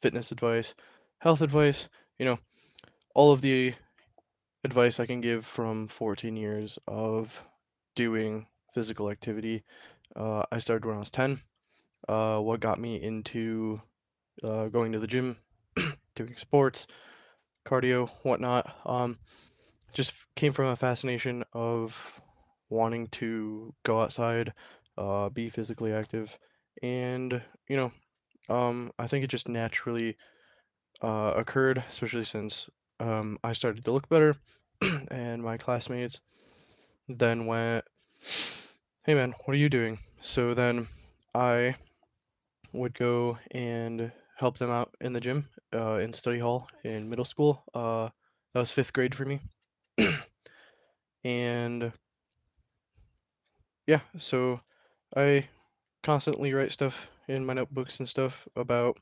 fitness advice, health advice, you know, all of the advice I can give from 14 years of doing physical activity. I started when I was 10. What got me into going to the gym, doing sports, cardio, whatnot. Just came from a fascination of wanting to go outside, be physically active, and I think it just naturally occurred, especially since I started to look better, and my classmates then went, "Hey man, what are you doing?" So then I would go and help them out in the gym, in study hall in middle school. That was fifth grade for me, and yeah, so I constantly write stuff in my notebooks and stuff about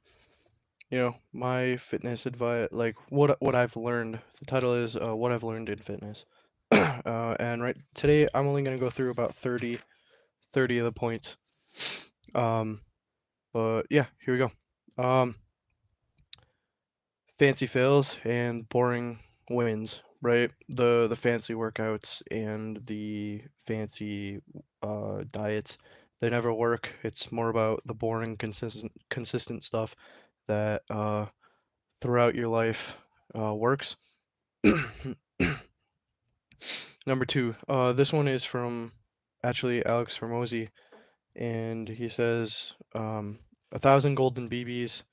my fitness advice, like what I've learned. The title is what I've learned in fitness. And right today I'm only going to go through about 30 of the points. um but yeah, here we go. Fancy fails and boring wins, right? The fancy workouts and the fancy diets, they never work. It's more about the boring consistent stuff that throughout your life works. Number two, this one is from actually Alex Hormozy, and he says, 1,000 golden BBs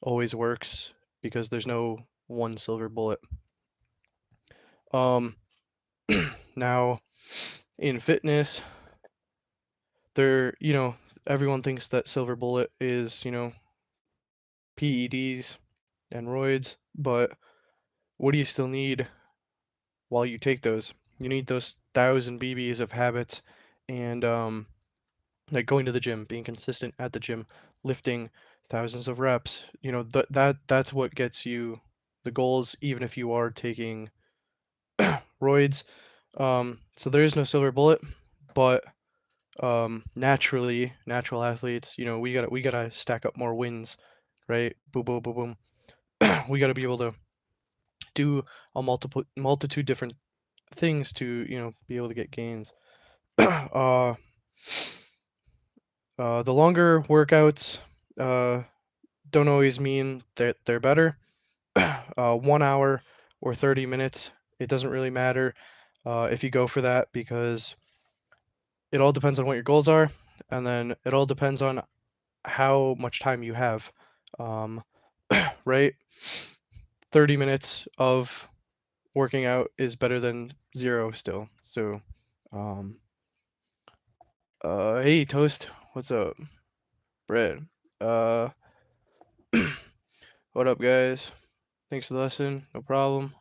always works because there's no one silver bullet. Um, Now, in fitness, everyone thinks that silver bullet is, PEDs and roids, but what do you still need while you take those? You need those 1,000 BBs of habits and like going to the gym, being consistent at the gym, lifting thousands of reps. That's what gets you the goals, even if you are taking roids. So there is no silver bullet, but natural athletes, we gotta stack up more wins, right? Boom, boom, boom, boom. We gotta be able to do a multitude different things to be able to get gains. uh, the longer workouts uh, don't always mean that they're better. 1 hour or 30 minutes, it doesn't really matter if you go for that, because it all depends on what your goals are, and then it all depends on how much time you have. Um, right? 30 minutes of working out is better than zero still. So, um, hey, Toast, what's up? Bread. Uh, what up, guys? Thanks for the lesson. No problem.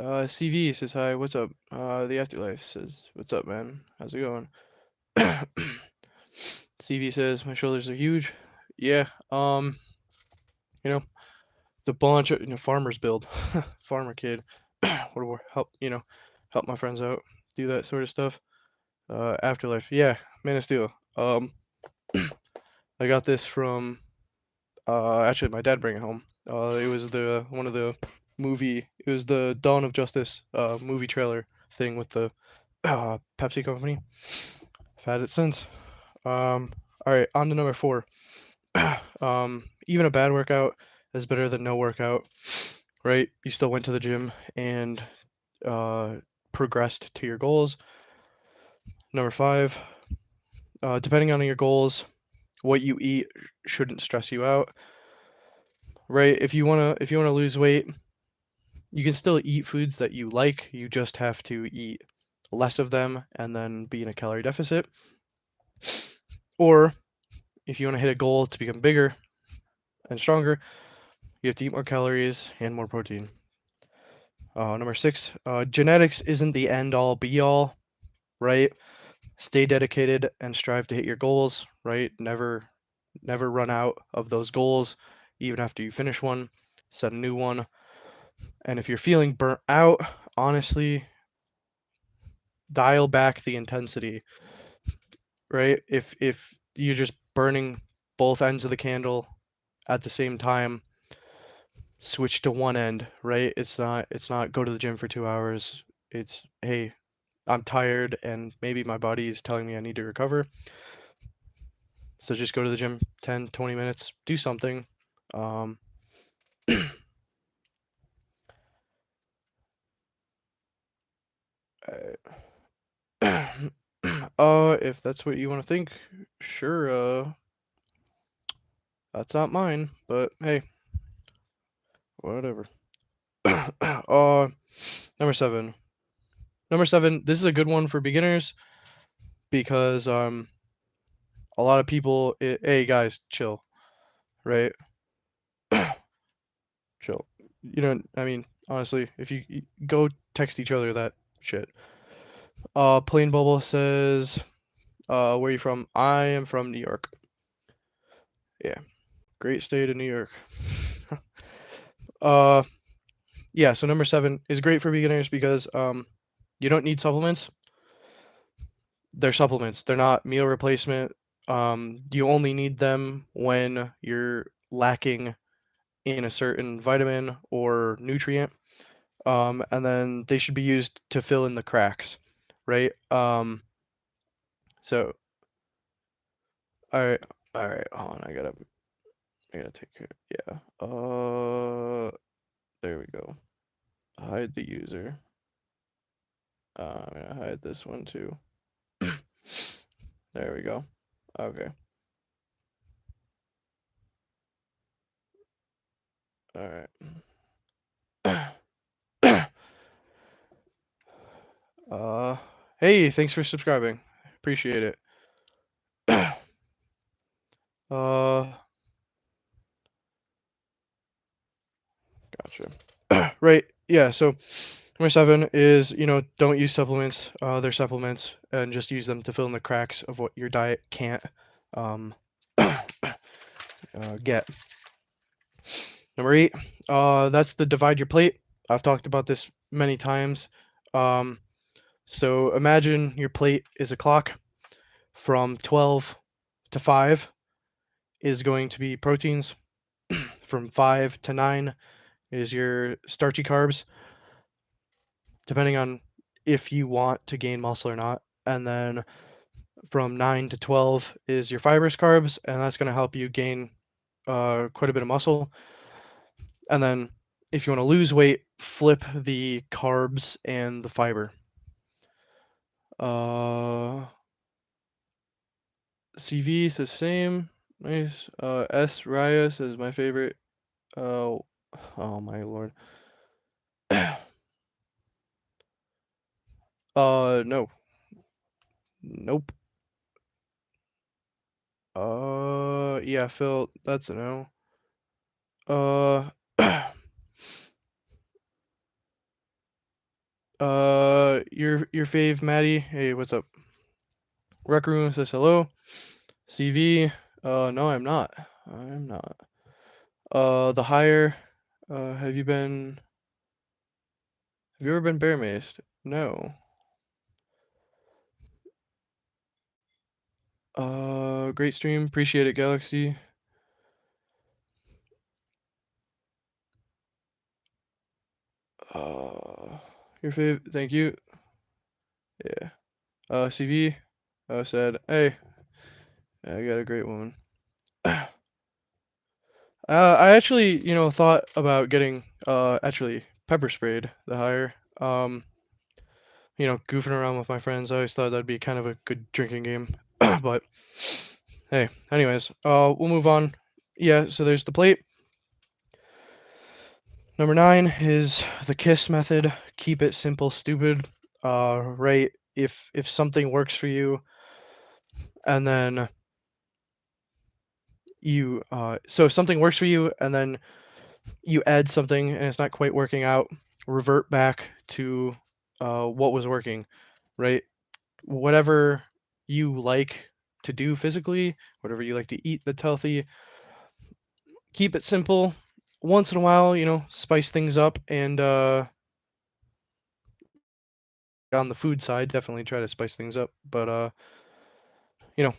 CV says hi. What's up? The Afterlife says, what's up, man? How's it going? CV says my shoulders are huge. Yeah. You know, it's a bunch of farmers build, farmer kid. What do help my friends out, do that sort of stuff. Afterlife. Yeah, Man of Steel. I got this from actually my dad bring it home. It was the one of the movie. It was the Dawn of Justice movie trailer thing with the Pepsi company. I've had it since. All right, on to number four. Even a bad workout is better than no workout, right? You still went to the gym and uh, progressed to your goals. Number five, depending on your goals, what you eat shouldn't stress you out, right? If you wanna lose weight, you can still eat foods that you like. You just have to eat less of them and then be in a calorie deficit. Or if you want to hit a goal to become bigger and stronger, you have to eat more calories and more protein. Number six, genetics isn't the end all be all, right? Stay dedicated and strive to hit your goals, right? Never run out of those goals, even after you finish one. Set a new one. And if you're feeling burnt out, honestly, dial back the intensity. right? If you're just burning both ends of the candle at the same time, switch to one end, right? It's not go to the gym for 2 hours. It's, hey, I'm tired and maybe my body is telling me I need to recover. So just go to the gym 10, 20 minutes, do something. Um, if that's what you want to think, sure. That's not mine, but hey, whatever. Number seven. Number seven. This is a good one for beginners because a lot of people. Hey guys, chill, right? Chill. You know, I mean, honestly, if you go text each other that shit. Plain Bubble says, where are you from? I am from New York. Yeah, great state of New York. uh, yeah. So number seven is great for beginners because you don't need supplements. They're supplements. They're not meal replacement. You only need them when you're lacking in a certain vitamin or nutrient. And then they should be used to fill in the cracks, right? So all right, hold on, I gotta take care. Yeah. There we go. Hide the user. I'm gonna hide this one too. There we go. Okay. All right. Hey, thanks for subscribing. Appreciate it. uh, Gotcha. Right. Yeah. So number seven is, don't use supplements. They're supplements, and just use them to fill in the cracks of what your diet can't um, get. Number eight, that's the divide your plate. I've talked about this many times. Um, so imagine your plate is a clock. From 12 to 5 is going to be proteins. From 5 to 9 is your starchy carbs, depending on if you want to gain muscle or not. And then from 9 to 12 is your fibrous carbs, and that's going to help you gain quite a bit of muscle. And then if you want to lose weight, flip the carbs and the fiber. CV says same. Nice. S Raya says my favorite. Oh, oh my lord. No. Nope. Yeah, Phil, that's a no. Uh, your fave, Maddie. Hey, what's up? Rec Room says hello. CV. No, I'm not. I'm not. The higher. Have you been? Have you ever been bear maced? No. Great stream. Appreciate it, Galaxy. Your fave. Thank you. Yeah. CV. Said, hey, I got a great woman. I actually, thought about getting actually pepper sprayed the higher. Goofing around with my friends. I always thought that'd be kind of a good drinking game. But hey, anyways, we'll move on. Yeah, so there's the plate. Number 9 is the KISS method. Keep it simple, stupid. Right? If something works for you, and then so if something works for you, and then you add something and it's not quite working out, revert back to what was working, right? Whatever you like to do physically, whatever you like to eat that's healthy, keep it simple. Once in a while, spice things up, and on the food side, definitely try to spice things up. But you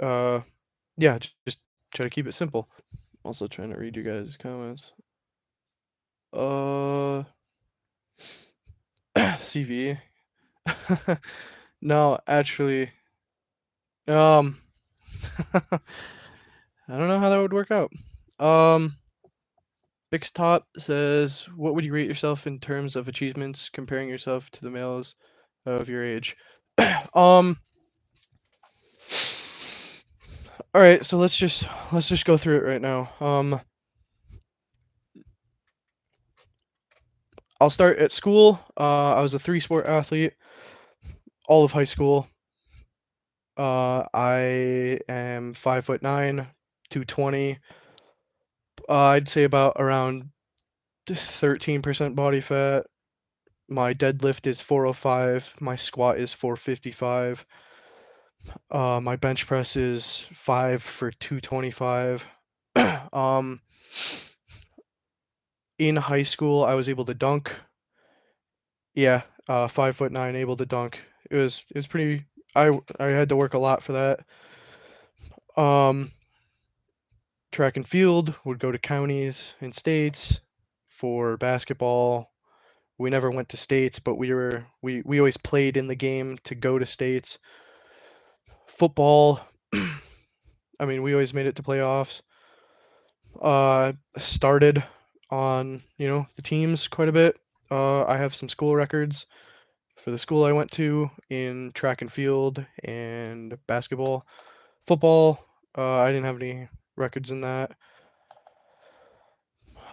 know, yeah, just try to keep it simple. Also trying to read you guys' comments. Uh, CV. No, actually, um, I don't know how that would work out. Um, Bix Top says, "What would you rate yourself in terms of achievements, comparing yourself to the males of your age?" um, all right, so let's just go through it right now. I'll start at school. I was a three-sport athlete all of high school. I am 5'9", 220. I'd say about around 13% body fat. My deadlift is 405. My squat is 455. My bench press is 5 for 225. um, in high school, I was able to dunk. Yeah, 5'9", able to dunk. It was pretty. I had to work a lot for that. Um, Track and field would go to counties and states. For basketball, we never went to states, but we always played in the game to go to states. Football, I mean, we always made it to playoffs. Started on, the teams quite a bit. I have some school records for the school I went to in track and field and basketball. Football, I didn't have any records in that.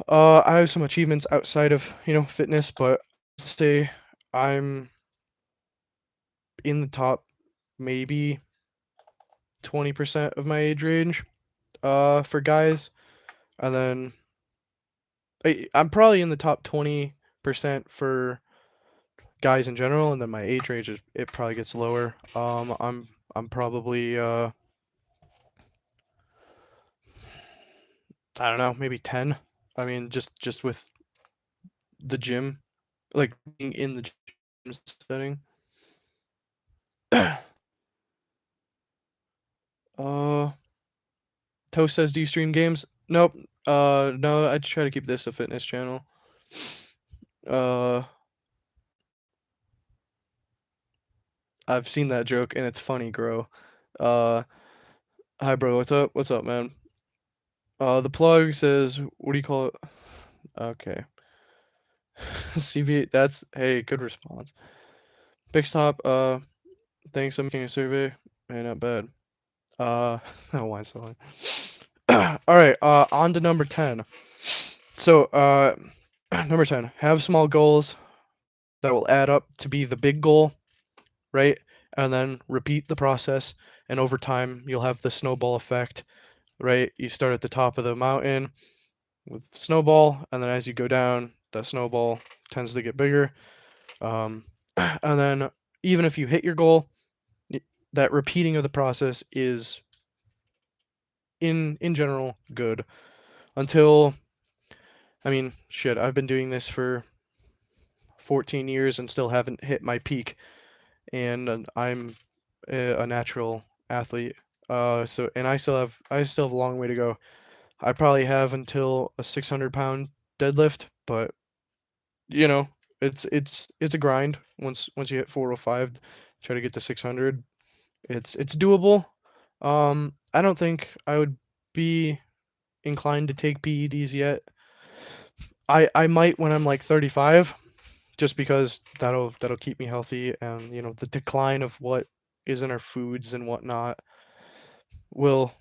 I have some achievements outside of, fitness, but I'd say I'm in the top maybe 20% of my age range for guys. And then I'm probably in the top 20% for guys in general, and then my age range it probably gets lower. I'm probably I don't know, maybe 10. I mean, just with the gym, like being in the gym setting. uh Toast says, "Do you stream games?" Nope. No, I try to keep this a fitness channel. Uh I've seen that joke and it's funny, Grow. Uh Hi bro, what's up? What's up, man? The plug says, what do you call it? Okay. CV, that's, hey, good response. Big stop, thanks, I'm making a survey. Hey, not bad. Oh, why so long? Alright, on to number 10. So, number 10, have small goals that will add up to be the big goal, right? And then repeat the process, and over time, you'll have the snowball effect, right? You start at the top of the mountain with snowball, and then as you go down, the snowball tends to get bigger. And then even if you hit your goal, that repeating of the process is in general good until, I mean, shit, I've been doing this for 14 years and still haven't hit my peak, and I'm a natural athlete. So and I still have a long way to go. I probably have until a 600-pound deadlift, but you know, it's a grind. Once you hit 405, try to get to 600. It's doable. I don't think I would be inclined to take PEDs yet. I might when I'm like 35, just because that'll keep me healthy, and the decline of what is in our foods and whatnot will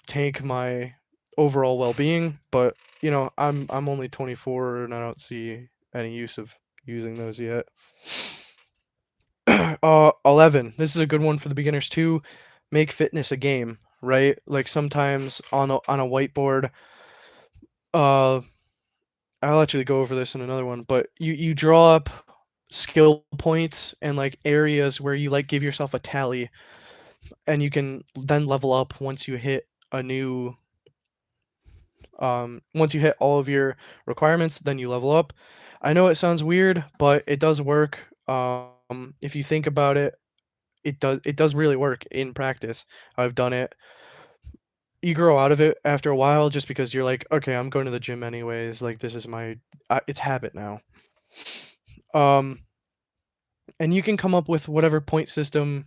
tank my overall well-being. But I'm only 24 and I don't see any use of using those yet. 11. This is a good one for the beginners too. Make fitness a game, right? Like sometimes on a whiteboard, uh, I'll actually go over this in another one, but you draw up skill points and like areas where you like give yourself a tally, and you can then level up once you hit a new once you hit all of your requirements, then you level up. I know it sounds weird, but it does work. If you think about it, it does really work in practice. I've done it. You grow out of it after a while just because you're like, okay, I'm going to the gym anyways. Like this is it's habit now. Um, and you can come up with whatever point system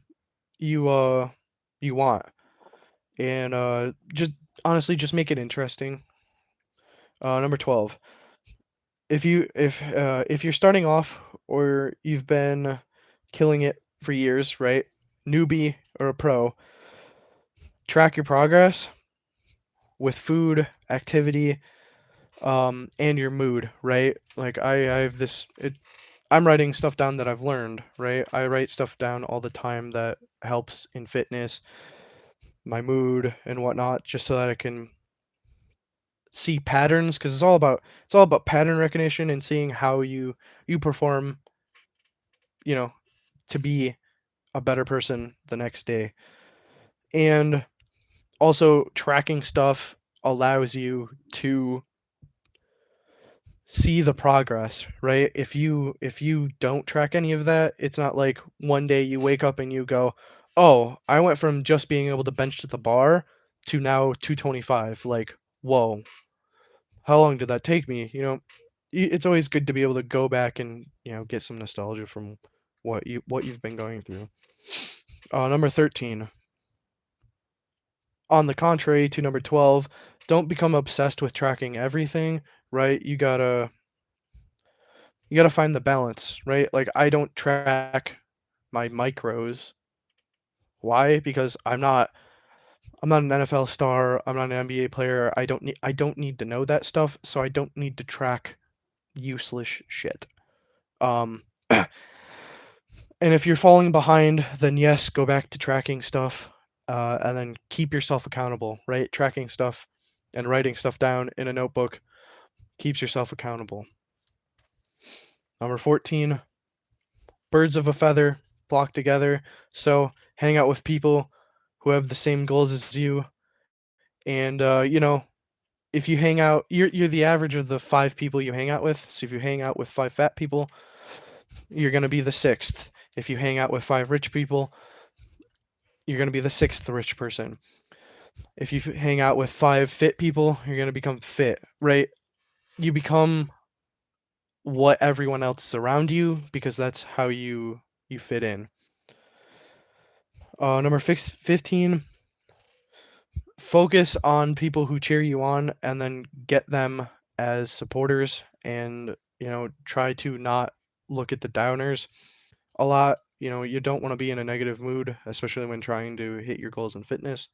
you you want, and just honestly just make it interesting. Number 12. If you're starting off or you've been killing it for years, right? Newbie or a pro, track your progress with food, activity, and your mood, right? Like I have I'm writing stuff down that I've learned, right? I write stuff down all the time that helps in fitness, my mood and whatnot, just so that I can see patterns because it's all about pattern recognition and seeing how you perform, you know, to be a better person the next day. And also tracking stuff allows you to see the progress, right? If you don't track any of that, it's not like one day you wake up and you go, "Oh, I went from just being able to bench to the bar to now 225." Like, "Whoa, how long did that take me?" It's always good to be able to go back and, get some nostalgia from what you've been going through. Number 13. On the contrary to number 12, don't become obsessed with tracking everything, right? You gotta find the balance, right? Like I don't track my micros. Why? Because I'm not an NFL star, I'm not an NBA player. I don't need to know that stuff, so I don't need to track useless shit. Um and if you're falling behind, then yes, go back to tracking stuff, and then keep yourself accountable, right? Tracking stuff and writing stuff down in a notebook keeps yourself accountable. Number 14, birds of a feather flock together. So hang out with people who have the same goals as you. And if you hang out, you're the average of the five people you hang out with. So if you hang out with five fat people, you're gonna be the sixth. If you hang out with five rich people, you're gonna be the sixth rich person. If you hang out with five fit people, you're gonna become fit, right? You become what everyone else is around you because that's how you fit in. Number 15, focus on people who cheer you on and then get them as supporters and try to not look at the downers a lot. You don't want to be in a negative mood, especially when trying to hit your goals in fitness.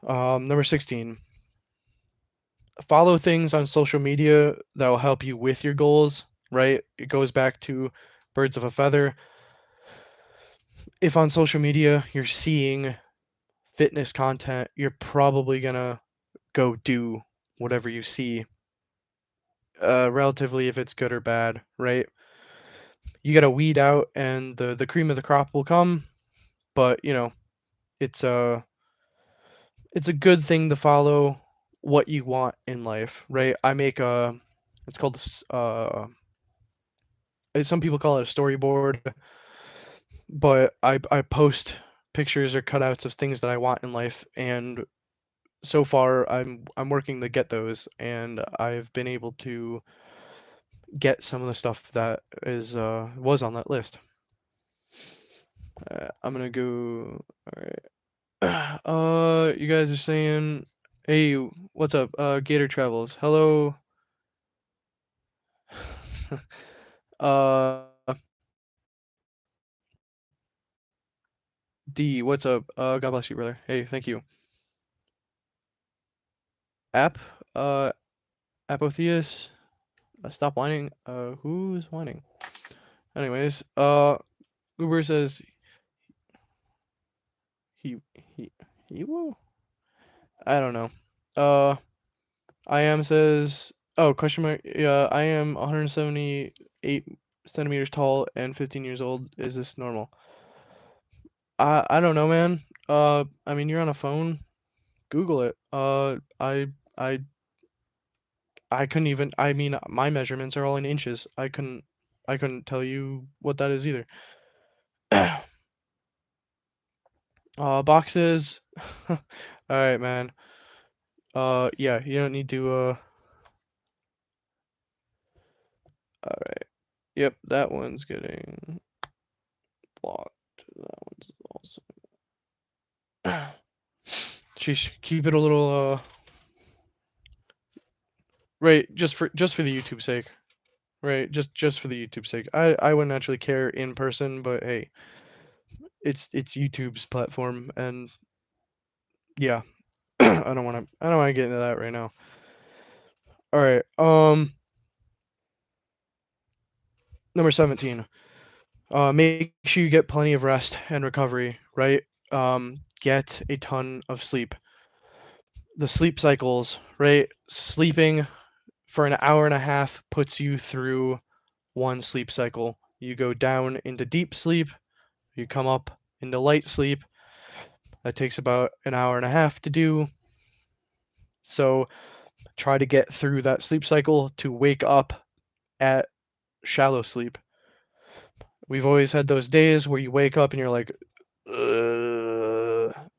Number 16, follow things on social media that will help you with your goals, right? It goes back to birds of a feather. If on social media you're seeing fitness content, you're probably gonna go do whatever you see, relatively if it's good or bad, right? You gotta weed out, and the cream of the crop will come. But it's a it's a good thing to follow what you want in life, right? I make a it's called some people call it a storyboard, but I post pictures or cutouts of things that I want in life, and so far I'm working to get those, and I've been able to get some of the stuff that is was on that list. I'm gonna go. All right. You guys are saying, "Hey, what's up? Gator Travels. Hello." uh, D, what's up? God bless you, brother. Hey, thank you. App, uh, Apotheus, stop whining. Who's whining? Anyways, Uber says he he he will. I don't know. Uh, I am says, oh, question mark. Yeah, I am 178 centimeters tall and 15 years old. Is this normal? I don't know, man. I mean, you're on a phone. Google it. I I couldn't even. I mean, my measurements are all in inches. I couldn't tell you what that is either. Boxes. All right, man. Yeah, you don't need to. All right. Yep, that one's getting blocked. That one's also. Sheesh, keep it a little. Right, just for the YouTube sake. Right, just for the YouTube sake. I wouldn't actually care in person, but hey, it's YouTube's platform, and yeah, I don't want to get into that right now. All right, number 17. Make sure you get plenty of rest and recovery. Right, get a ton of sleep. The sleep cycles. Right, sleeping for an hour and a half puts you through one sleep cycle. You go down into deep sleep. You come up into light sleep. That takes about an hour and a half to do. So try to get through that sleep cycle to wake up at shallow sleep. We've always had those days where you wake up and you're like,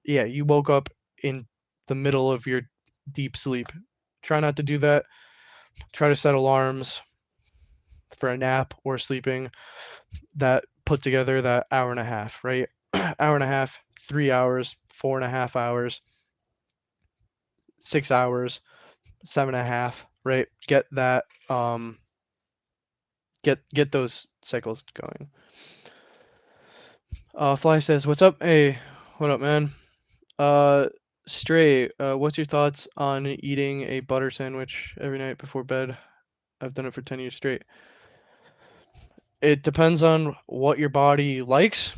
yeah, you woke up in the middle of your deep sleep. Try not to do that. Try to set alarms for a nap or sleeping that put together that hour and a half, right? Hour and a half, 3 hours, 4.5 hours, 6 hours, 7.5, right? Get that get those cycles going. Fly says, "What's up? Hey, what up, man? Uh, Stray, what's your thoughts on eating a butter sandwich every night before bed? I've done it for 10 years straight. It depends on what your body likes.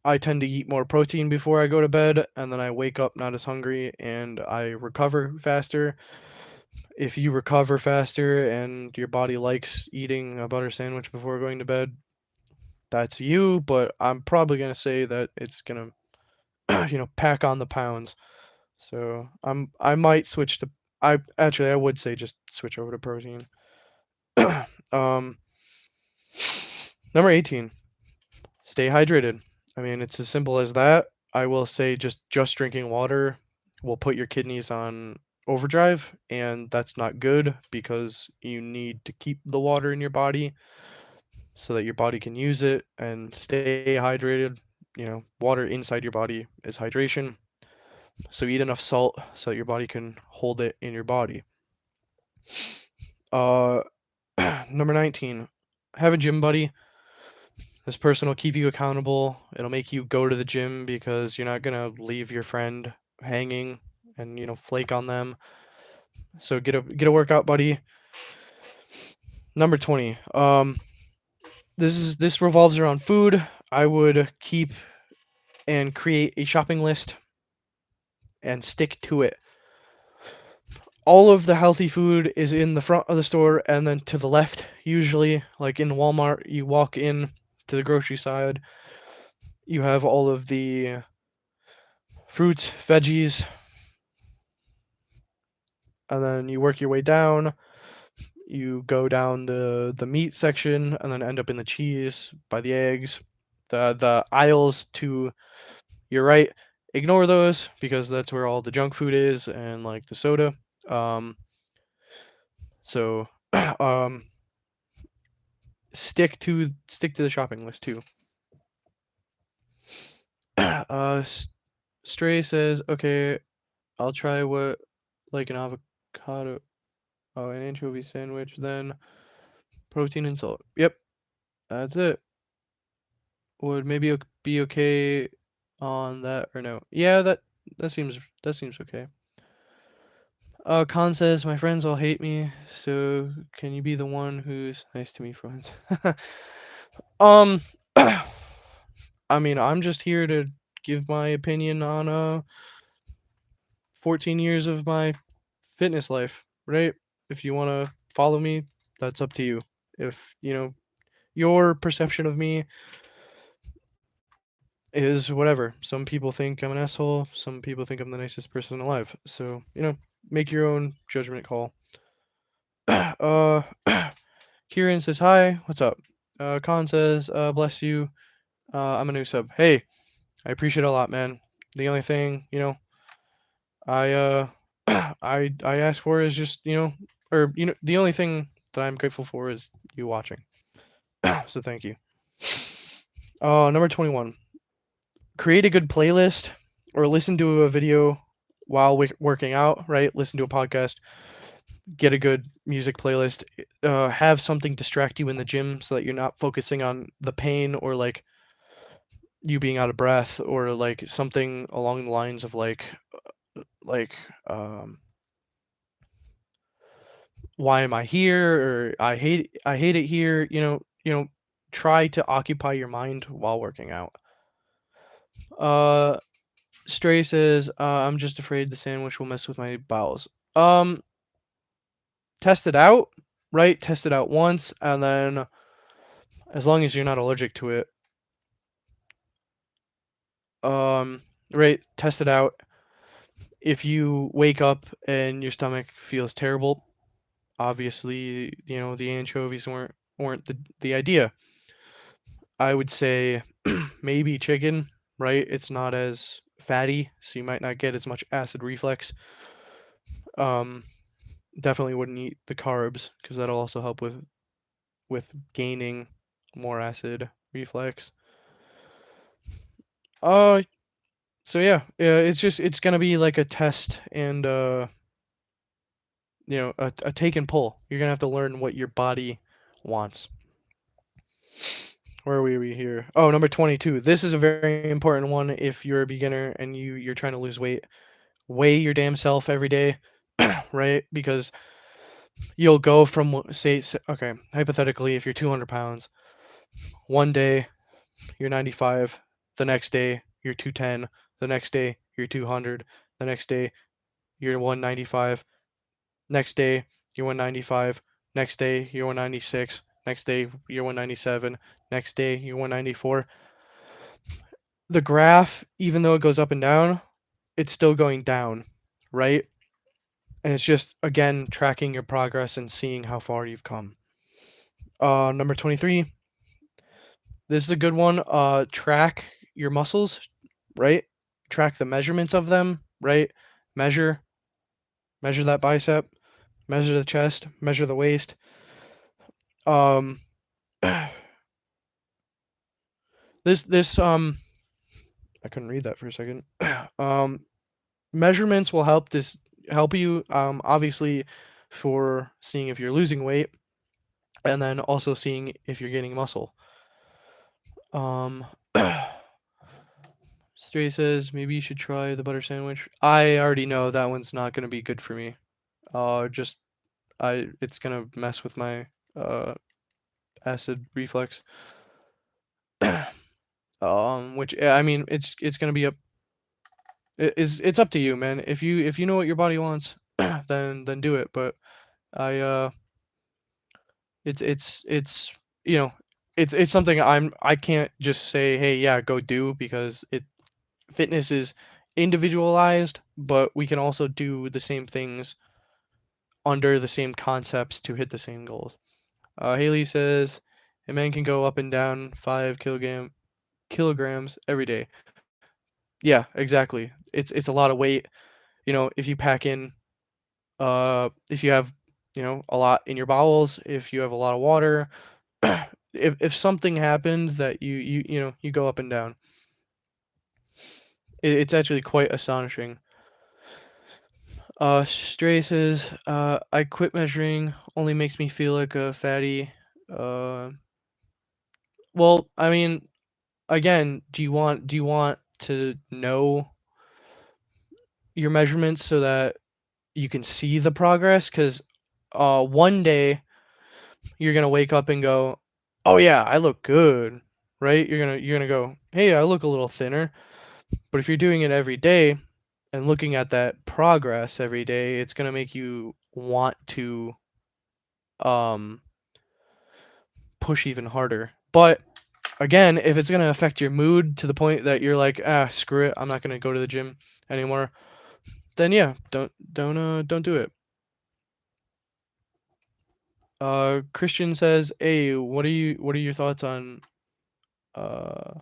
I tend to eat more protein before I go to bed, and then I wake up not as hungry and I recover faster. If you recover faster and your body likes eating a butter sandwich before going to bed, that's you, but I'm probably gonna say that it's gonna, pack on the pounds. So I might switch to I would say just switch over to protein. um, Number 18, stay hydrated. I mean, it's as simple as that. I will say just drinking water will put your kidneys on overdrive, and that's not good because you need to keep the water in your body so that your body can use it and stay hydrated. Water inside your body is hydration. So eat enough salt so that your body can hold it in your body. Uh, Number 19, have a gym buddy. This person will keep you accountable. It'll make you go to the gym because you're not gonna leave your friend hanging and flake on them. So get a workout buddy. Number 20. This revolves around food. I would keep and create a shopping list and stick to it. All of the healthy food is in the front of the store, and then to the left, usually, like in Walmart, you walk in to the grocery side, you have all of the fruits, veggies, and then you work your way down. You go down the meat section, and then end up in the cheese by the eggs. The aisles to your right, ignore those because that's where all the junk food is and like the soda. Um, so um, stick to the shopping list too. Stray says, okay, I'll try what like an avocado, oh, an anchovy sandwich, then protein and salt. Yep, that's it. Would maybe be okay on that or no? Yeah, that seems okay. Khan says my friends all hate me, so can you be the one who's nice to me, friends? um, I mean, I'm just here to give my opinion on 14 years of my fitness life, right? If you want to follow me, that's up to you. If, your perception of me is whatever. Some people think I'm an asshole, some people think I'm the nicest person alive. So, make your own judgment call. uh Kieran says hi, what's up? Khan says, bless you. I'm a new sub. Hey, I appreciate it a lot, man. The only thing, I I ask for is just, the only thing that I'm grateful for is you watching. So thank you. Number 21. Create a good playlist or listen to a video while working out, right? Listen to a podcast, get a good music playlist, have something distract you in the gym so that you're not focusing on the pain or like you being out of breath or like something along the lines of like um why am I here or I hate it here, try to occupy your mind while working out. Uh Stray says, I'm just afraid the sandwich will mess with my bowels. Um Test it out, right? Test it out once and then as long as you're not allergic to it, um right, test it out. If you wake up and your stomach feels terrible, obviously, the anchovies weren't the idea. I would say maybe chicken, right? It's not as fatty, so you might not get as much acid reflux. Um, Definitely wouldn't eat the carbs because that'll also help with gaining more acid reflux. Uh, so yeah, it's gonna be like a test and a take and pull. You're gonna have to learn what your body wants. Where are we here? Oh, number 22. This is a very important one if you're a beginner and you're trying to lose weight. Weigh your damn self every day, right? Because you'll go from okay, hypothetically, if you're 200 pounds, one day you're 95, the next day you're 210, the next day you're 200, the next day you're 195, next day you're 195, next day you're 196, next day you're 197, next day you're 194. The graph, even though it goes up and down, it's still going down, right? And it's just again tracking your progress and seeing how far you've come. Number 23. This is a good one. Track your muscles, right? Track the measurements of them, right? Measure, measure that bicep, measure the chest, measure the waist. Um, this I couldn't read that for a second. um, Measurements will help you obviously for seeing if you're losing weight and then also seeing if you're gaining muscle. Um, Stray says maybe you should try the butter sandwich. I already know that one's not gonna be good for me. Just it's gonna mess with my uh acid reflux. Which I mean, it's gonna be it's up to you, man. If you know what your body wants, then do it. But I it's you know it's something I can't just say, hey, yeah, go do, because fitness is individualized, but we can also do the same things under the same concepts to hit the same goals. Haley says a man can go up and down 5 kilograms every day. Yeah, exactly. It's a lot of weight. If you pack in, if you have, a lot in your bowels, if you have a lot of water, if something happened that you go up and down, it's actually quite astonishing. Stray says, I quit measuring. Only makes me feel like a fatty. Uh, well, I mean, again, do you want to know your measurements so that you can see the progress? Because one day you're gonna wake up and go, "Oh yeah, I look good," right? You're gonna go, "Hey, I look a little thinner." But if you're doing it every day and looking at that progress every day, it's gonna make you want to um push even harder. But again, if it's gonna affect your mood to the point that you're like, screw it, I'm not gonna go to the gym anymore, then yeah, don't do it. Christian says, hey, what are your thoughts on uh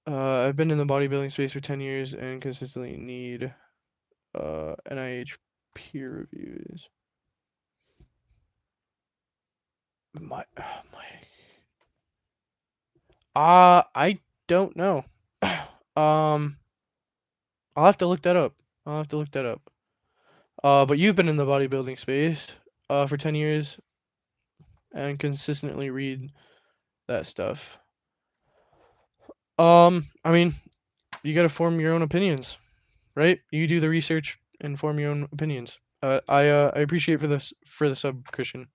I've been in the bodybuilding space for 10 years and consistently need NIH peer reviews. My I don't know. um, I'll have to look that up. I'll have to look that up. But you've been in the bodybuilding space for 10 years and consistently read that stuff. I mean, you got to form your own opinions, right? You do the research and form your own opinions. I appreciate for the sub, Christian.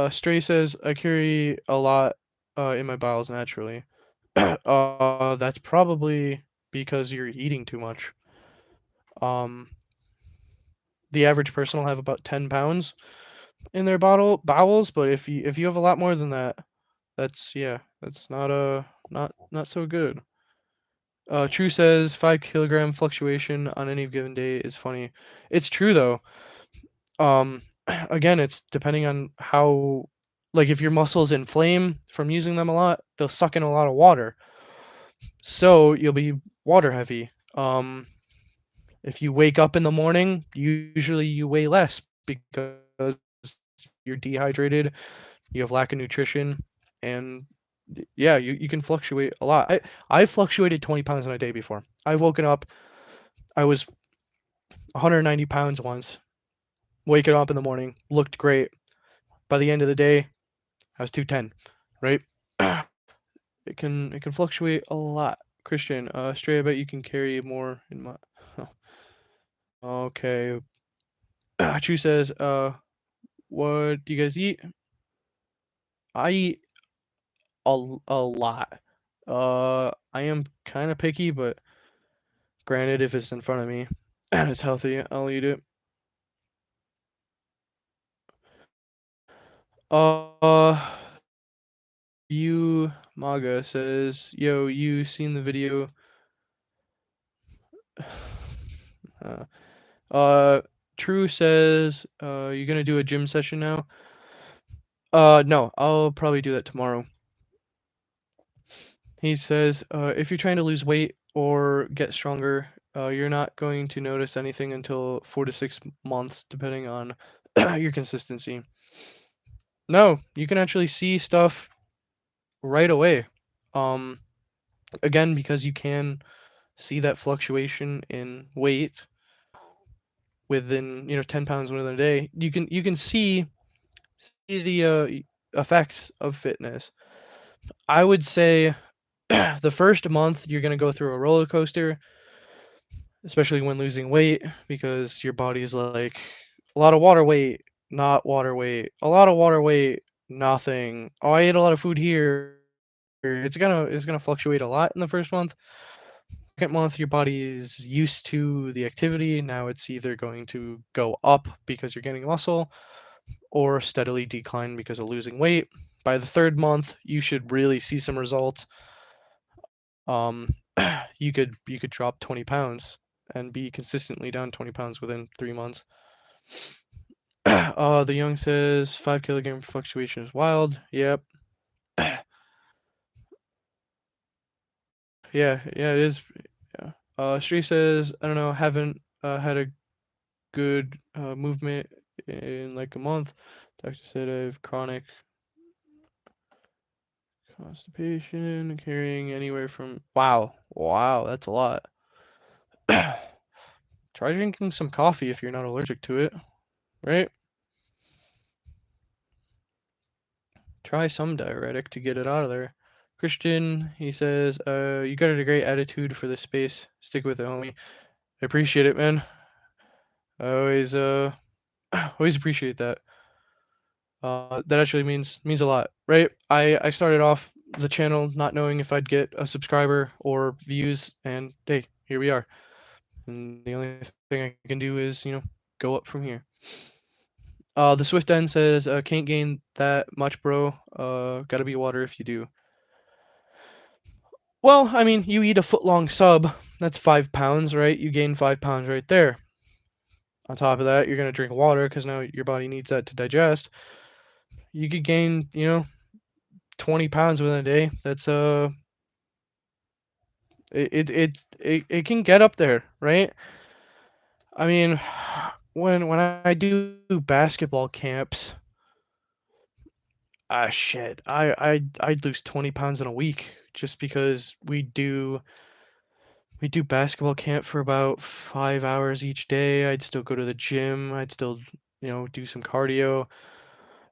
Stray says I carry a lot in my bowels naturally. That's probably because you're eating too much. Um, the average person will have about 10 pounds in their bowels, but if you have a lot more than that, that's not so good. True says 5 kilogram fluctuation on any given day is funny. It's true though. Again, it's depending on how, like if your muscles inflame from using them a lot, they'll suck in a lot of water. So you'll be water heavy. If you wake up in the morning, usually you weigh less because you're dehydrated, you have lack of nutrition, and yeah, you can fluctuate a lot. I fluctuated 20 pounds in a day before. I've woken up, I was 190 pounds once, waking up in the morning, looked great. By the end of the day, I was 210, right? It can fluctuate a lot. Christian, Stray, I bet you can carry more in my. Okay. Chu says, what do you guys eat? I eat a lot. I am kind of picky, but granted, if it's in front of me and it's healthy, I'll eat it. Uh, you Maga says, yo, you seen the video? Uh, uh, True says, you gonna do a gym session now? No, I'll probably do that tomorrow. He says, if you're trying to lose weight or get stronger, you're not going to notice anything until 4 to 6 months, depending on your consistency. No, you can actually see stuff right away. Um, Again, because you can see that fluctuation in weight within 10 pounds within a day. You can see the effects of fitness. I would say the first month you're gonna go through a roller coaster, especially when losing weight, because your body's like a lot of water weight, not water weight, a lot of water weight, nothing. Oh, I ate a lot of food here. It's gonna fluctuate a lot in the first month. Second month, your body is used to the activity. Now it's either going to go up because you're getting muscle, or steadily decline because of losing weight. By the third month, you should really see some results. Um, you could drop 20 pounds and be consistently down 20 pounds within 3 months. The Young says 5 kilogram fluctuation is wild. Yep. Yeah, it is. Yeah. Shree says, I don't know, haven't had a good movement in like a month. Doctor said I have chronic constipation, carrying anywhere from wow, that's a lot. Try drinking some coffee if you're not allergic to it, right? Try some diuretic to get it out of there. Christian, he says, you got a great attitude for this space. Stick with it, homie. I appreciate it, man. I always always appreciate that. That actually means a lot, right? I started off the channel not knowing if I'd get a subscriber or views, and hey, here we are. And the only thing I can do is, go up from here. The Swift End says, can't gain that much, bro. Gotta be water if you do. Well, I mean, you eat a foot-long sub, that's 5 pounds, right? You gain 5 pounds right there. On top of that, you're gonna drink water because now your body needs that to digest. You could gain, 20 pounds within a day. That's It can get up there, right? I mean, when I do basketball camps, shit, I'd lose 20 pounds in a week just because we do basketball camp for about 5 hours each day. I'd still go to the gym. I'd still, do some cardio.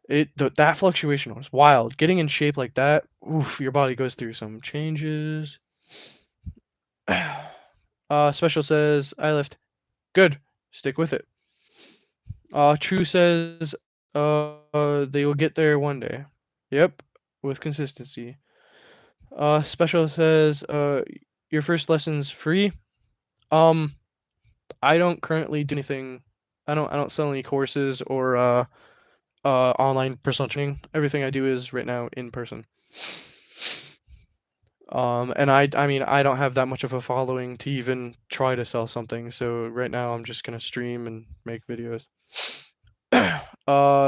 That fluctuation was wild. Getting in shape like that, oof, your body goes through some changes. Special says I lift. Good. Stick with it. True says they will get there one day. Yep, with consistency. Special says your first lesson's free. Um, I don't currently do anything. I don't sell any courses or online personal training. Everything I do is right now in person. And I mean I don't have that much of a following to even try to sell something. So right now I'm just gonna stream and make videos.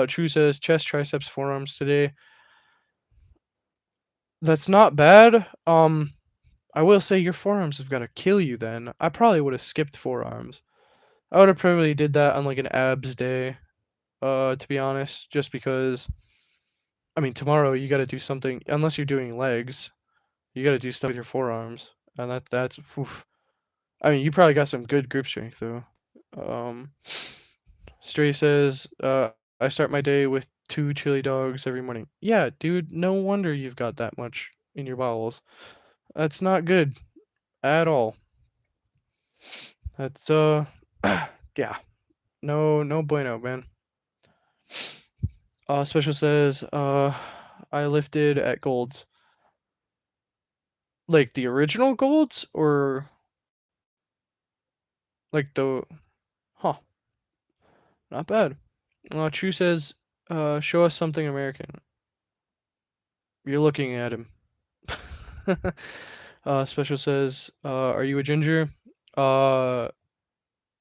True says chest, triceps, forearms today. That's not bad. I will say your forearms have got to kill you then. I probably would have skipped forearms. I would have probably did that on like an abs day, to be honest, just because I mean tomorrow you got to do something unless you're doing legs. You got to do stuff with your forearms. And that's oof. I mean, you probably got some good grip strength though. Um Stray says, I start my day with 2 chili dogs every morning. Yeah, dude, no wonder you've got that much in your bowels. That's not good at all. That's yeah. No bueno, man. Special says, I lifted at Golds. Like the original Golds or like the huh, not bad. True says, show us something American. You're looking at him. Special says, are you a ginger? Uh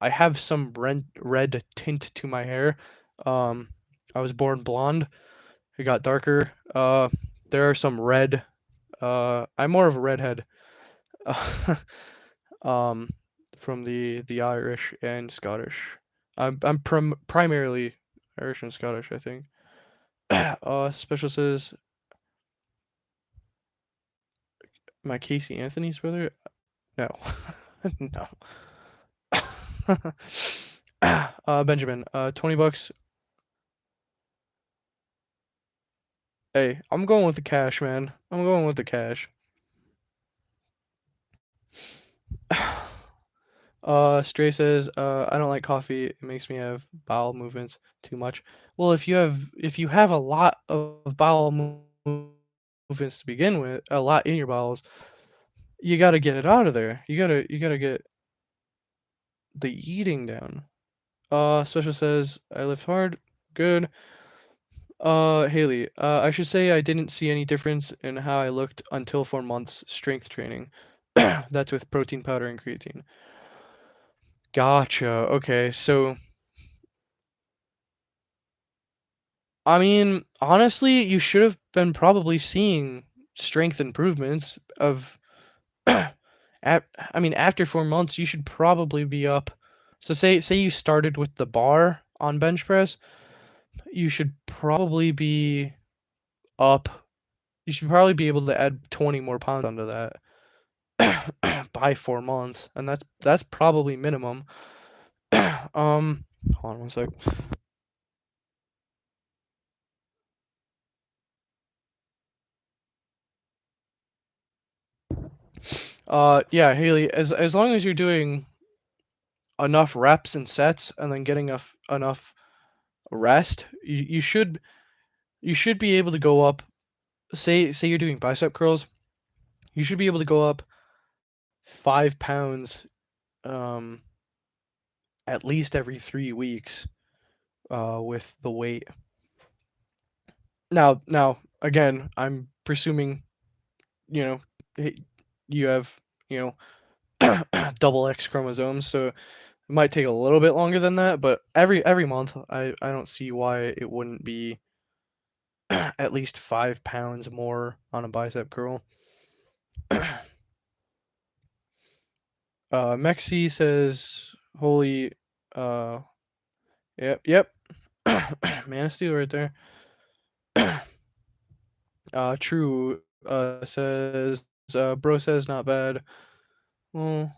I have some red tint to my hair. Um I was born blonde. It got darker. There are some red. I'm more of a redhead. um, from the Irish and Scottish. I'm primarily Irish and Scottish, I think. Special says my Casey Anthony's brother. No, no. Benjamin. $20. Hey, I'm going with the cash, man. I'm going with the cash. Stray says, I don't like coffee. It makes me have bowel movements too much. Well, if you have a lot of bowel movements to begin with, a lot in your bowels, you got to get it out of there. You gotta get the eating down. Special says, I lift hard. Good. Haley, I should say I didn't see any difference in how I looked until 4 months strength training. That's with protein powder and creatine. Gotcha. Okay, so I mean, honestly, you should have been probably seeing strength improvements of I mean, after 4 months, you should probably be up. So say you started with the bar on bench press, you should probably be up. You should probably be able to add 20 more pounds onto that by 4 months, and that's probably minimum. Hold on one sec. Yeah, Haley, as long as you're doing enough reps and sets and then getting enough rest, you should be able to go up. Say you're doing bicep curls, you should be able to go up 5 pounds um at least every 3 weeks with the weight. Now again, I'm presuming you know h- you have you double X chromosomes, so it might take a little bit longer than that, but every month I don't see why it wouldn't be at least 5 pounds more on a bicep curl. Mexi says, "Holy, uh, yep, Man of Steel right there." True says, "Bro says not bad." Well,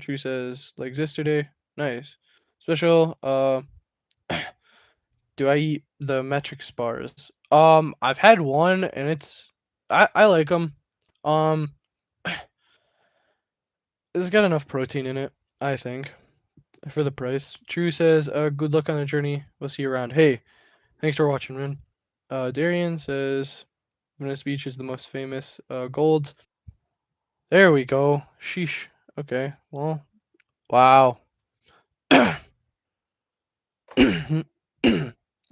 True says, "Legs yesterday, nice." Special. Do I eat the metrics bars? I've had one and I like them. Um, it's got enough protein in it, I think, for the price. True says, good luck on the journey. We'll see you around. Hey, thanks for watching, man. Darian says, Venice Beach is the most famous. Gold. There we go. Sheesh. Okay. Well, wow.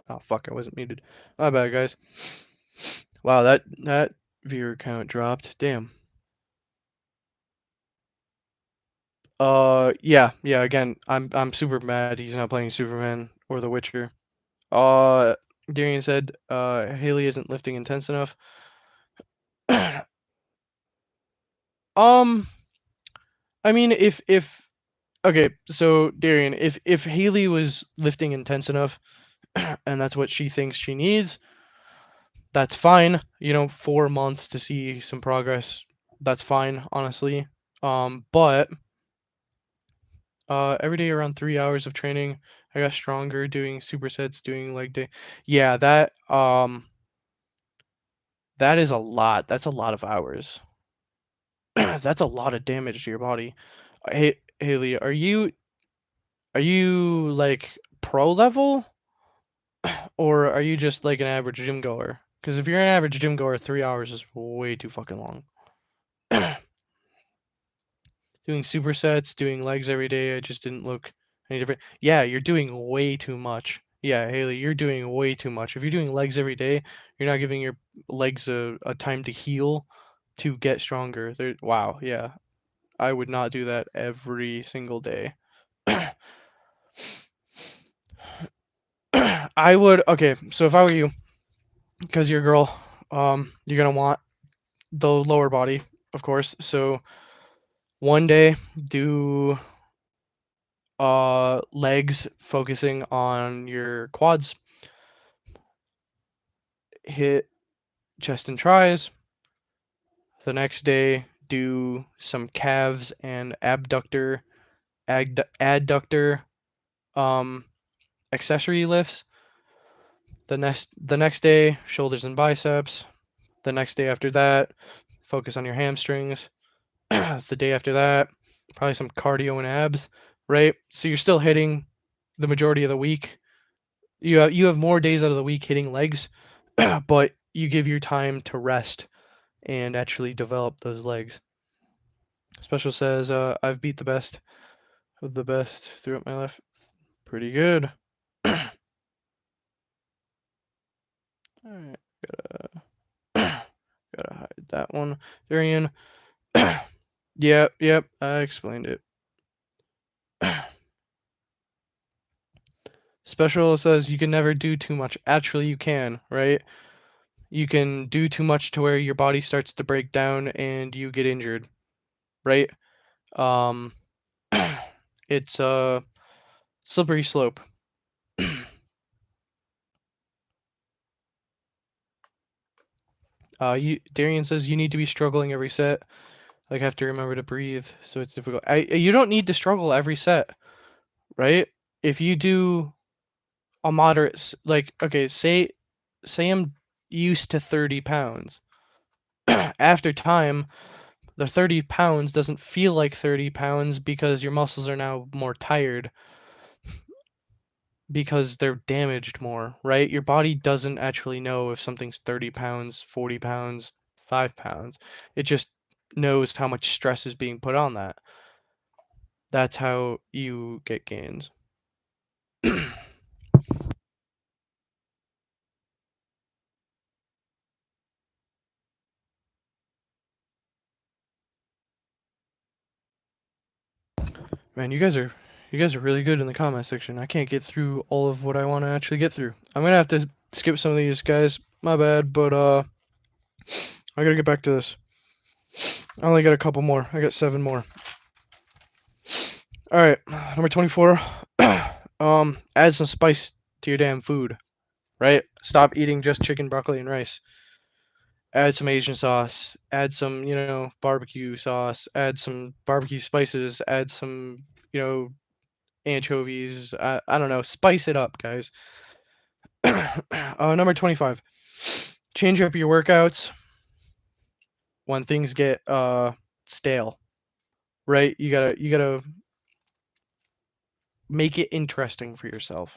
Oh fuck! I wasn't muted. My bad, guys. Wow, that viewer count dropped. Damn. Yeah. Again, I'm super mad he's not playing Superman or The Witcher. Darian said, Haley isn't lifting intense enough. um, I mean, if okay, so Darian, if Haley was lifting intense enough, and that's what she thinks she needs, that's fine. 4 months to see some progress, that's fine, honestly. But every day around 3 hours of training, I got stronger doing supersets, doing leg day. Yeah, that is a lot. That's a lot of hours. That's a lot of damage to your body. Hey, Haley, are you like pro level, or are you just like an average gym goer? Because if you're an average gym goer, 3 hours is way too fucking long. Doing supersets, doing legs every day, I just didn't look any different. Yeah, you're doing way too much. Yeah, Haley, you're doing way too much. If you're doing legs every day, you're not giving your legs a time to heal to get stronger. Wow, yeah. I would not do that every single day. I would, okay, so if I were you, because you're a girl, you're gonna want the lower body, of course. So one day do legs focusing on your quads, hit chest and tries. The next day do some calves and adductor accessory lifts. The next day, shoulders and biceps. The next day after that, focus on your hamstrings. The day after that, probably some cardio and abs, right? So you're still hitting the majority of the week. You have more days out of the week hitting legs, but you give your time to rest and actually develop those legs. Special says, I've beat the best of the best throughout my life. Pretty good. Alright, gotta hide that one. Darian. Yep, I explained it. Special says you can never do too much. Actually, you can, right? You can do too much to where your body starts to break down and you get injured, right? Um, it's a slippery slope. Darian says you need to be struggling every set. Like, have to remember to breathe, so it's difficult. You don't need to struggle every set, right? If you do a moderate, like, okay, say I'm used to 30 pounds. After time, the 30 pounds doesn't feel like 30 pounds because your muscles are now more tired because they're damaged more, right? Your body doesn't actually know if something's 30 pounds, 40 pounds, 5 pounds. It just knows how much stress is being put on that. That's how you get gains. Man, you guys are really good in the comment section. I can't get through all of what I want to actually get through. I'm gonna have to skip some of these, guys. My bad, but I gotta get back to this. I only got a couple more. I got 7 more. All right, number 24. Add some spice to your damn food, right? Stop eating just chicken, broccoli, and rice. Add some Asian sauce. Add some, barbecue sauce. Add some barbecue spices. Add some, you know, anchovies. I don't know. Spice it up, guys. Number 25. Change up your workouts when things get stale, right? You gotta make it interesting for yourself.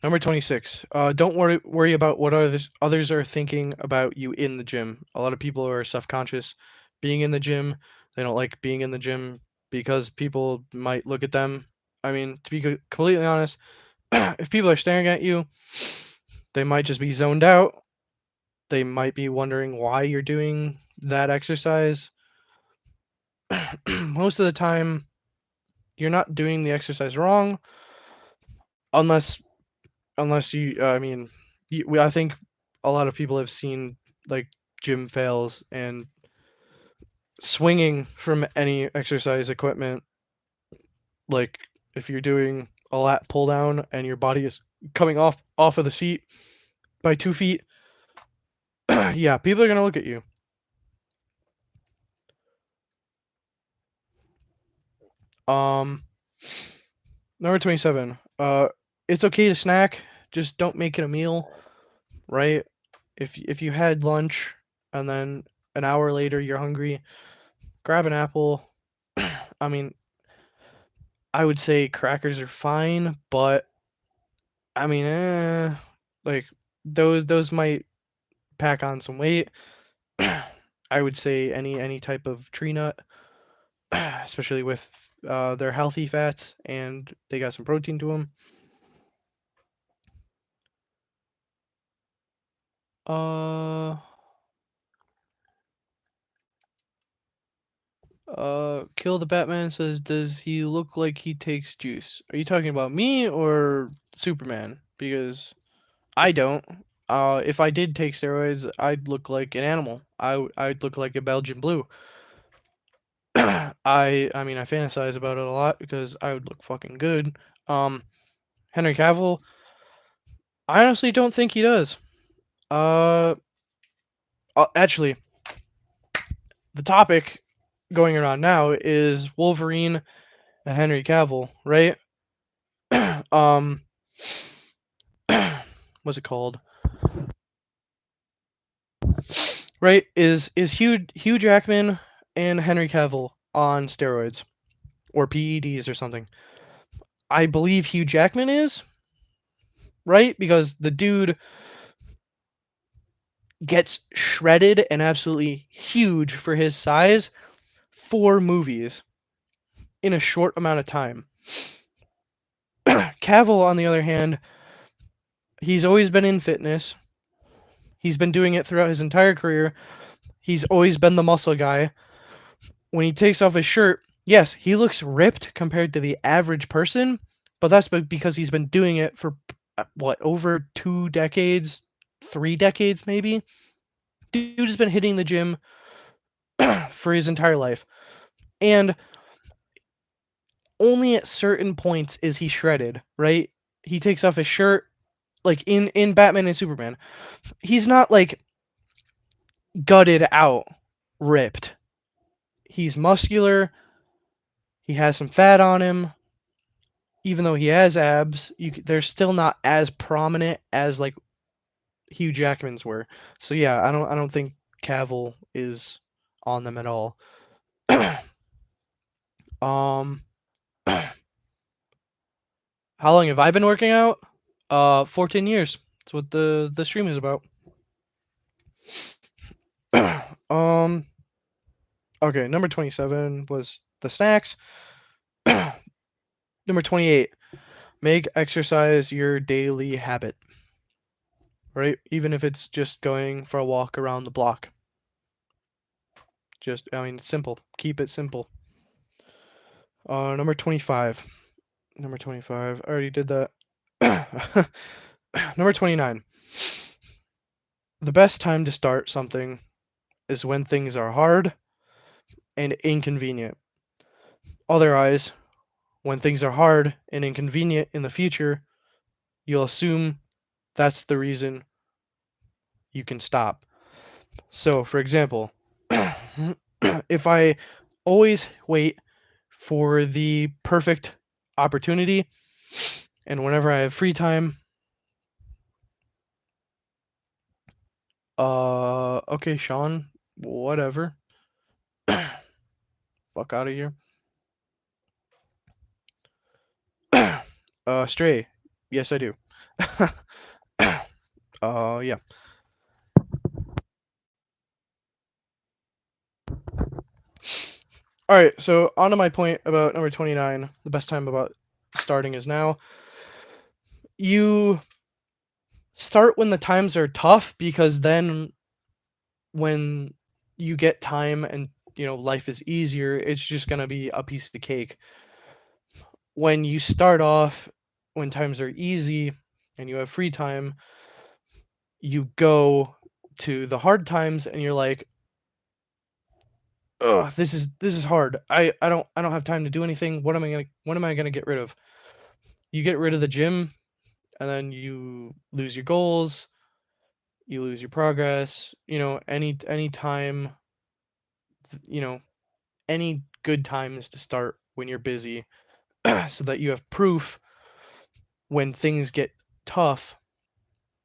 Number 26. Don't worry about what others are thinking about you in the gym. A lot of people are self-conscious being in the gym. They don't like being in the gym because people might look at them. I mean, to be completely honest, if people are staring at you, they might just be zoned out. They might be wondering why you're doing that exercise. Most of the time, you're not doing the exercise wrong, unless you. I mean, I think a lot of people have seen like gym fails and swinging from any exercise equipment. Like if you're doing a lat pull down and your body is coming off of the seat by 2 feet, yeah, people are gonna look at you. Um, Number 27. It's okay to snack, just don't make it a meal, right? If you had lunch and then an hour later you're hungry, grab an apple. I mean, I would say crackers are fine, but I mean, like those might pack on some weight. I would say any type of tree nut, especially with their healthy fats and they got some protein to them. Uh, Kill the Batman says, does he look like he takes juice? Are you talking about me or Superman? Because I don't. If I did take steroids, I'd look like an animal. I'd look like a Belgian blue. I mean, I fantasize about it a lot because I would look fucking good. Um, Henry Cavill, I honestly don't think he does. Uh, Actually, the topic going around now is Wolverine and Henry Cavill, right? um, what's it called? Right? Is Hugh Jackman and Henry Cavill on steroids or PEDs or something? I believe Hugh Jackman is, right? Because the dude gets shredded and absolutely huge for his size, 4 movies in a short amount of time. Cavill, on the other hand, he's always been in fitness. He's been doing it throughout his entire career. He's always been the muscle guy. When he takes off his shirt, yes, he looks ripped compared to the average person, but that's because he's been doing it for what, over 2 decades, 3 decades maybe. Dude has been hitting the gym for his entire life, and only at certain points is he shredded. Right? He takes off his shirt, like in Batman and Superman. He's not like gutted out, ripped. He's muscular. He has some fat on him. Even though he has abs, they're still not as prominent as like Hugh Jackman's were. So yeah, I don't think Cavill is on them at all. um, how long have I been working out? 14 years. That's what the stream is about. um, okay, number 27 was the snacks. Number 28, make exercise your daily habit. Right? Even if it's just going for a walk around the block. Just, I mean, it's simple. Keep it simple. Number 25. Number 25. I already did that. Number 29. The best time to start something is when things are hard and inconvenient. Otherwise, when things are hard and inconvenient in the future, you'll assume that's the reason you can stop. So, for example, if I always wait for the perfect opportunity and whenever I have free time, okay, Sean, whatever. Fuck out of here. Stray. Yes, I do. Yeah. All right, so on to my point about number 29. The best time about starting is now. You start when the times are tough because then when you get time and life is easier, it's just going to be a piece of cake. When you start off when times are easy and you have free time, you go to the hard times and you're like, ugh, this is hard. I don't have time to do anything. What am I gonna get rid of? You get rid of the gym, and then you lose your goals, you lose your progress. Any time, you know, any good time is to start when you're busy, so that you have proof when things get tough.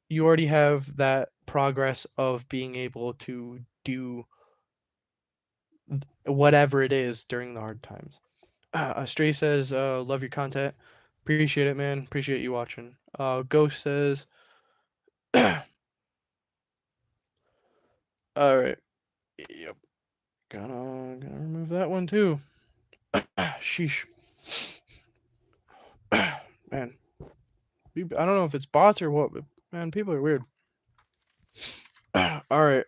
You already have that progress of being able to do whatever it is during the hard times. Stray says, love your content. Appreciate it, man. Appreciate you watching. Ghost says, all right. Yep. Gonna remove that one too. Sheesh. Man. I don't know if it's bots or what, but man, people are weird. All right.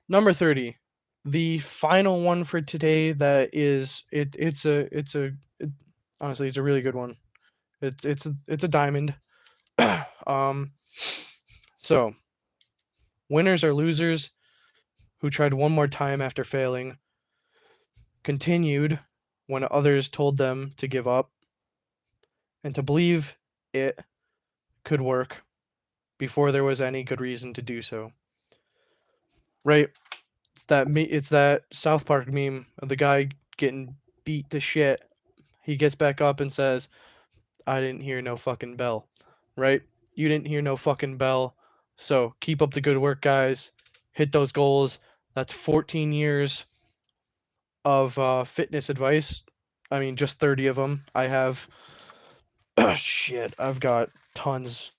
Number 30. The final one for today that is honestly it's a really good one. It's a diamond. um so winners are losers who tried one more time after failing, continued when others told them to give up, and to believe it could work before there was any good reason to do so. Right? It's that South Park meme of the guy getting beat to shit. He gets back up and says, "I didn't hear no fucking bell." Right? You didn't hear no fucking bell. So keep up the good work, guys. Hit those goals. That's 14 years of fitness advice. I mean, just 30 of them. I have, oh, shit, I've got tons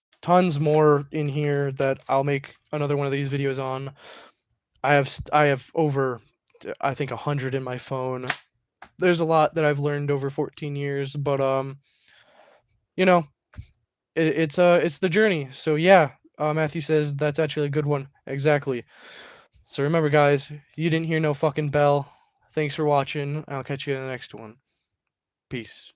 more in here that I'll make another one of these videos on. I have over, I think, 100 in my phone. There's a lot that I've learned over 14 years, but you know, it's the journey. So yeah, Matthew says that's actually a good one. Exactly. So remember, guys, you didn't hear no fucking bell. Thanks for watching. I'll catch you in the next one. Peace.